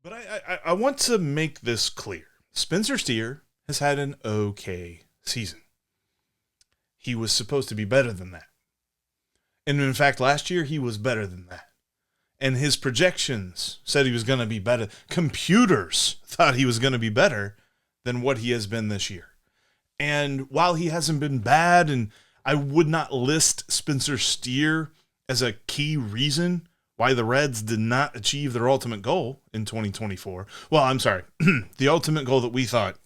But I want to make this clear. Spencer Steer has had an okay season. He was supposed to be better than that. And in fact, last year he was better than that. And his projections said he was going to be better. Computers thought he was going to be better than what he has been this year. And while he hasn't been bad, and I would not list Spencer Steer as a key reason why the Reds did not achieve their ultimate goal in 2024. Well, I'm sorry, the ultimate goal that we thought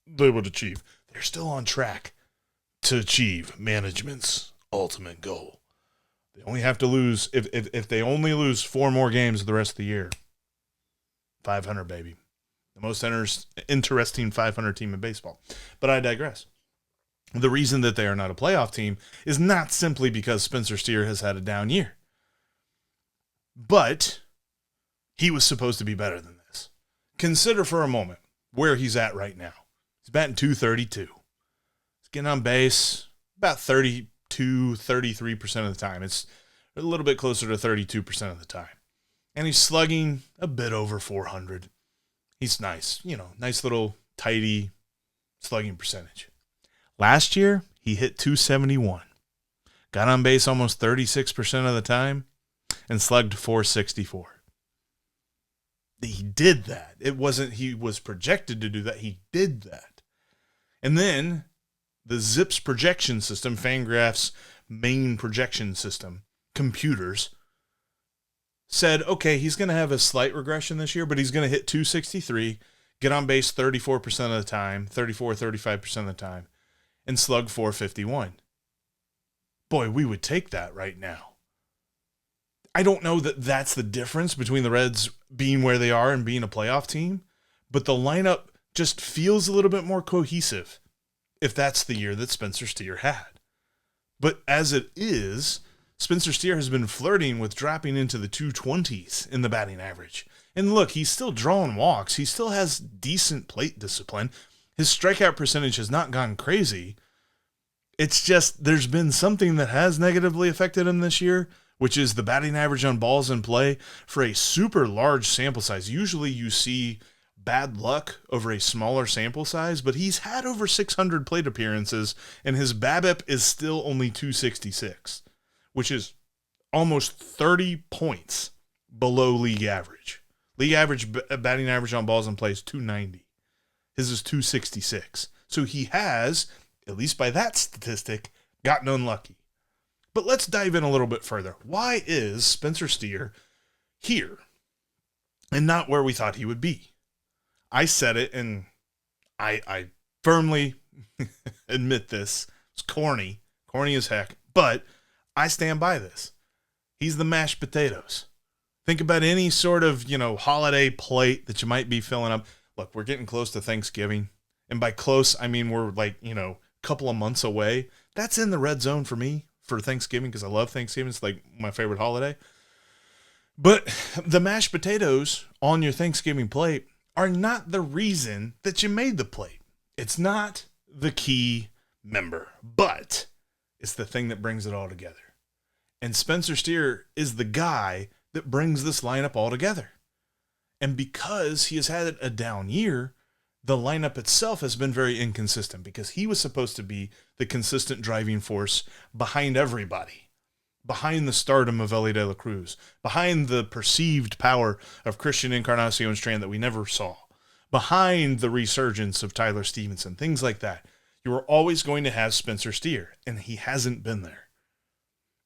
they would achieve. They're still on track to achieve management's ultimate goal. They only have to lose, if they only lose 4 more games the rest of the year, 500, baby. The most interesting 500 team in baseball. But I digress. The reason that they are not a playoff team is not simply because Spencer Steer has had a down year. But he was supposed to be better than this. Consider for a moment where he's at right now. He's batting .232. He's getting on base about 33% of the time. It's a little bit closer to 32% of the time. And he's slugging a bit over 400. He's nice, nice little tidy slugging percentage. Last year, he hit .271. Got on base almost 36% of the time and slugged .464. He did that. It wasn't he was projected to do that. He did that. And then the ZiPS projection system, Fangraph's main projection system, computers, said, okay, he's going to have a slight regression this year, but he's going to hit .263, get on base 34% of the time, 35% of the time, and slug .451. Boy, we would take that right now. I don't know that that's the difference between the Reds being where they are and being a playoff team, but the lineup just feels a little bit more cohesive if that's the year that Spencer Steer had. But as it is, Spencer Steer has been flirting with dropping into the 220s in the batting average. And look, he's still drawing walks. He still has decent plate discipline. His strikeout percentage has not gone crazy. It's just there's been something that has negatively affected him this year, which is the batting average on balls in play for a super large sample size. Usually you see bad luck over a smaller sample size, but he's had over 600 plate appearances, and his BABIP is still only 266, which is almost 30 points below league average. League average batting average on balls in play is 290. His is 266. So he has, at least by that statistic, gotten unlucky. But let's dive in a little bit further. Why is Spencer Steer here and not where we thought he would be? I said it, and I firmly admit this. It's corny as heck, but I stand by this. He's the mashed potatoes. Think about any sort of, holiday plate that you might be filling up. Look, we're getting close to Thanksgiving, and by close, I mean we're like, a couple of months away. That's in the red zone for me for Thanksgiving because I love Thanksgiving. It's like my favorite holiday. But the mashed potatoes on your Thanksgiving plate are not the reason that you made the plate. It's not the key member, but it's the thing that brings it all together. And Spencer Steer is the guy that brings this lineup all together. And because he has had a down year, the lineup itself has been very inconsistent because he was supposed to be the consistent driving force behind everybody. Behind the stardom of Ellie De La Cruz, behind the perceived power of Christian Encarnacion Strand that we never saw, behind the resurgence of Tyler Stevenson, things like that. You are always going to have Spencer Steer, and he hasn't been there.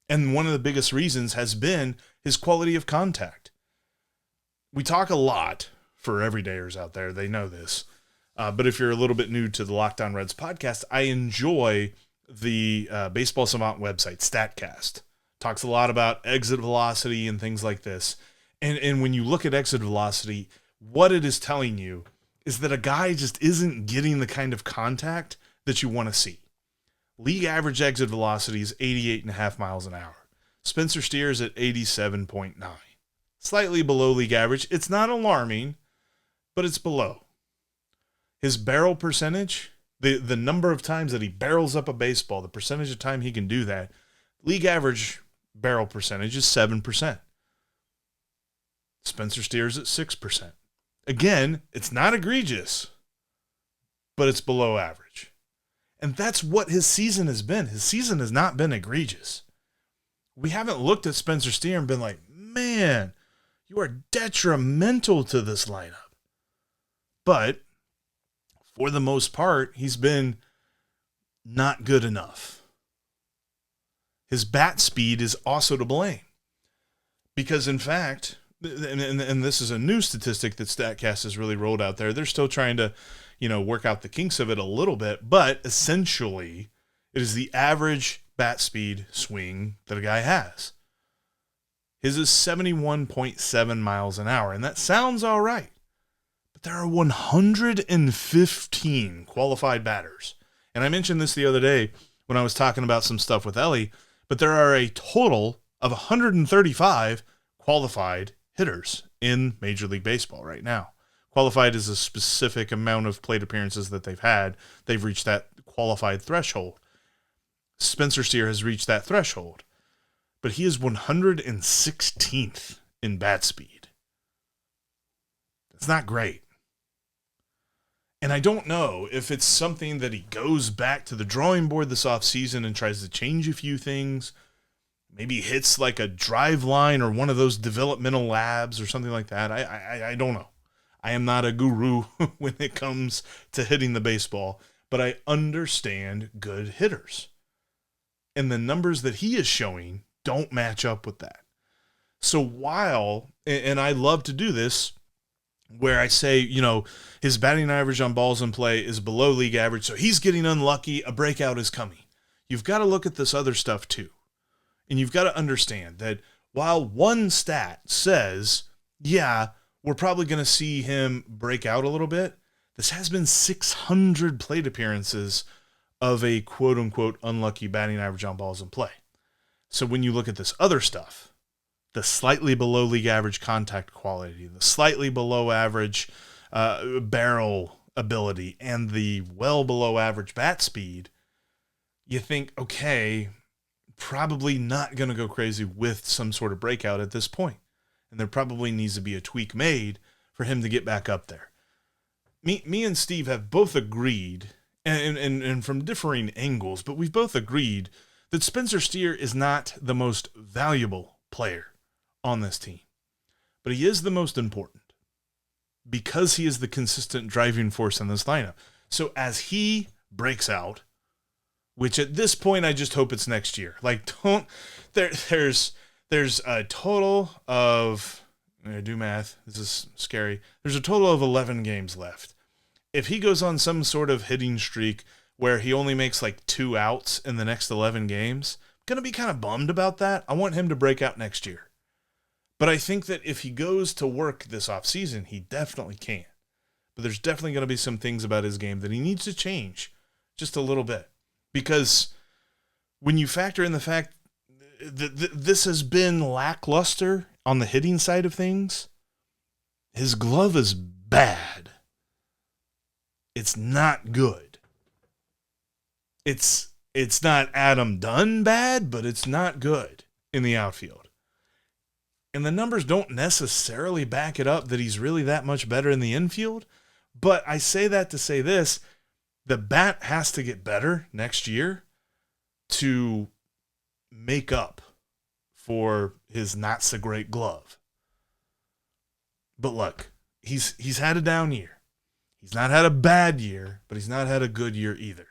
And one of the biggest reasons has been his quality of contact. We talk a lot for everydayers out there. They know this. But if you're a little bit new to the Locked On Reds podcast, I enjoy the Baseball Savant website, StatCast. Talks a lot about exit velocity and things like this. And when you look at exit velocity, what it is telling you is that a guy just isn't getting the kind of contact that you want to see. League average exit velocity is 88.5 miles an hour. Spencer Steer is at 87.9. Slightly below league average. It's not alarming, but it's below. His barrel percentage, the number of times that he barrels up a baseball, the percentage of time he can do that, league average barrel percentage is 7%. Spencer Steer's at 6%. Again, it's not egregious, but it's below average. And that's what his season has been. His season has not been egregious. We haven't looked at Spencer Steer and been like, man, you are detrimental to this lineup. But for the most part, he's been not good enough. His bat speed is also to blame. Because in fact, and this is a new statistic that StatCast has really rolled out there. They're still trying to, work out the kinks of it a little bit, but essentially it is the average bat speed swing that a guy has. His is 71.7 miles an hour, and that sounds all right. But there are 115 qualified batters. And I mentioned this the other day when I was talking about some stuff with Ellie, but there are a total of 135 qualified hitters in Major League Baseball right now. Qualified is a specific amount of plate appearances that they've had. They've reached that qualified threshold. Spencer Steer has reached that threshold, but he is 116th in bat speed. That's not great. And I don't know if it's something that he goes back to the drawing board this offseason and tries to change a few things. Maybe hits like a drive line or one of those developmental labs or something like that. I don't know. I am not a guru when it comes to hitting the baseball, but I understand good hitters. And the numbers that he is showing don't match up with that. So while, and I love to do this, where I say, his batting average on balls in play is below league average, so he's getting unlucky, a breakout is coming. You've got to look at this other stuff too. And you've got to understand that while one stat says, yeah, we're probably going to see him break out a little bit, this has been 600 plate appearances of a quote-unquote unlucky batting average on balls in play. So when you look at this other stuff, the slightly below league average contact quality, the slightly below average barrel ability, and the well below average bat speed, you think, okay, probably not going to go crazy with some sort of breakout at this point. And there probably needs to be a tweak made for him to get back up there. Me and Steve have both agreed, and from differing angles, but we've both agreed that Spencer Steer is not the most valuable player on this team. But he is the most important because he is the consistent driving force in this lineup. So as he breaks out, which at this point I just hope it's next year. There's a total of, I'm going to do math, this is scary. There's a total of 11 games left. If he goes on some sort of hitting streak where he only makes like 2 outs in the next 11 games, I'm going to be kind of bummed about that. I want him to break out next year. But I think that if he goes to work this offseason, he definitely can. But there's definitely going to be some things about his game that he needs to change just a little bit. Because when you factor in the fact that this has been lackluster on the hitting side of things, his glove is bad. It's not good. It's not Adam Dunn bad, but it's not good in the outfield. And the numbers don't necessarily back it up that he's really that much better in the infield. But I say that to say this, the bat has to get better next year to make up for his not so great glove. But look, he's had a down year. He's not had a bad year, but he's not had a good year either.